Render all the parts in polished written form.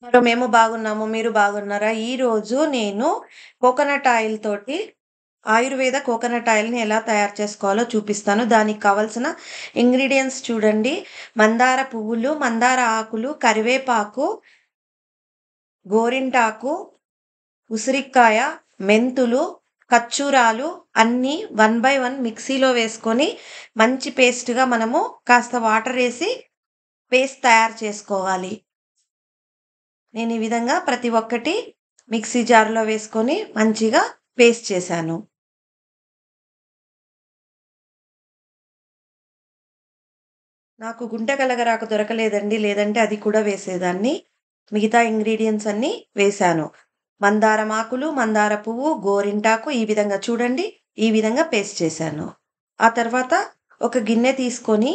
Hello! మేము బాగున్నాము. మీరు బాగున్నారా? ఈరోజు నేను కోకోనట్ ఆయిల్ తోటి ఆయుర్వేద కోకోనట్ ఆయిల్‌ని ఎలా తయారు చేసుకోవాలో చూపిస్తాను. దానికి కావాల్సిన ఇంగ్రీడియెంట్స్ చూడండి. మందార పువ్వులు, మందార ఆకులు, కరివేపాకు, గోరింటాకు, ఉసిరికాయ, మెంతులు, ఖర్జూరాలు అన్నీ 1 బై 1 మిక్సీలో వేసుకొని మంచి పేస్ట్‌గా మనము కాస్త వాటరేసి పేస్ట్ తయారు చేసుకోవాలి. నేను ఈ విధంగా ప్రతి ఒక్కటి మిక్సీ జార్‌లో వేసుకొని మంచిగా పేస్ట్ చేశాను. నాకు గుంట గలగరాకు దొరకలేదండి. లేదంటే అది కూడా వేసేదాన్ని. మిగతా ఇంగ్రీడియెంట్స్ అన్నీ వేశాను. మందారం ఆకులు, మందార పువ్వు, గోరింటాకు ఈ విధంగా చూడండి. ఈ విధంగా పేస్ట్ చేశాను. ఆ తర్వాత ఒక గిన్నె తీసుకొని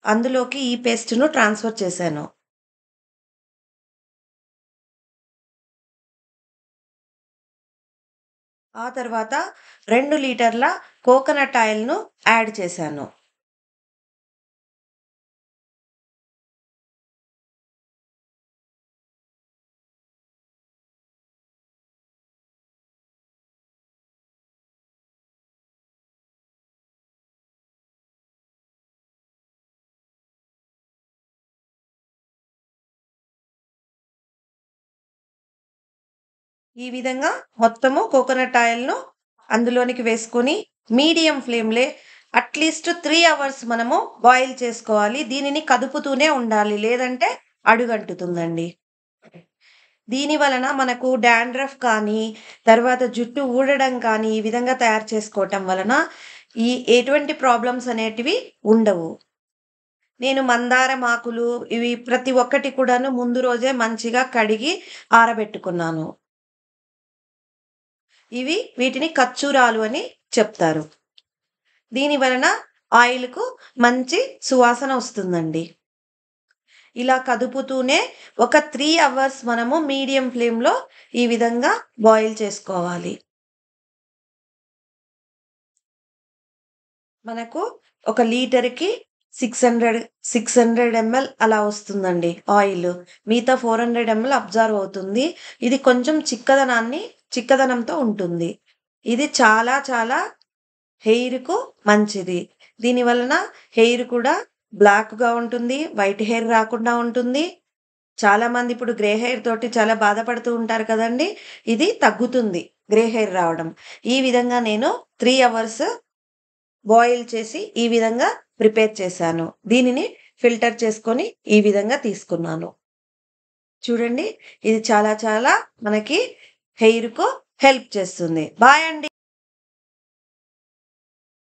అందులోకి ఈ పేస్ట్‌ను ట్రాన్స్‌ఫర్ చేశాను. ఆ తర్వాత 2 లీటర్ల కోకోనట్ ఆయిల్‌ను యాడ్ చేశాను. ఈ విధంగా మొత్తము కోకోనట్ ఆయిల్‌ను అందులోనికి వేసుకొని మీడియం ఫ్లేమ్‌లే అట్‌లీస్ట్ 3 అవర్స్ మనము బాయిల్ చేసుకోవాలి. దీనిని కదుపుతూనే ఉండాలి. లేదంటే అడుగంటుతుందండి. దీని వలన మనకు డాండ్రఫ్ కానీ, తర్వాత జుట్టు ఊడడం కానీ, ఈ విధంగా తయారు చేసుకోవటం వలన ఈ ఎటువంటి ప్రాబ్లమ్స్ అనేటివి ఉండవు. నేను మందారం ఆకులు ఇవి ప్రతి ఒక్కటి కూడాను ముందు రోజే మంచిగా కడిగి ఆరబెట్టుకున్నాను. వీటిని కచ్చూరాలు అని చెప్తారు. దీని వలన ఆయిల్‌కు మంచి సువాసన వస్తుందండి. ఇలా కదుపుతూనే ఒక 3 అవర్స్ మనము మీడియం ఫ్లేమ్‌లో ఈ విధంగా బాయిల్ చేసుకోవాలి. మనకు ఒక లీటర్‌కి 600 ఎంఎల్ అలా వస్తుందండి ఆయిలు. మిగతా 400 ఎంఎల్ అబ్జర్వ్ అవుతుంది. ఇది కొంచెం చిక్కదనంతో ఉంటుంది. ఇది చాలా చాలా హెయిర్‌కు మంచిది. దీని వలన హెయిర్ కూడా బ్లాక్‌గా ఉంటుంది. వైట్ హెయిర్ రాకుండా ఉంటుంది. చాలామంది ఇప్పుడు గ్రే హెయిర్ తోటి చాలా బాధపడుతూ ఉంటారు కదండీ! ఇది తగ్గుతుంది గ్రే హెయిర్ రావడం. ఈ విధంగా నేను 3 అవర్స్ బాయిల్ చేసి ఈ విధంగా ప్రిపేర్ చేశాను. దీనిని ఫిల్టర్ చేసుకొని ఈ విధంగా తీసుకున్నాను. చూడండి ఇది చాలా చాలా మనకి హెయిర్‌కు హెల్ప్ చేస్తుంది. బాయ్ అండి.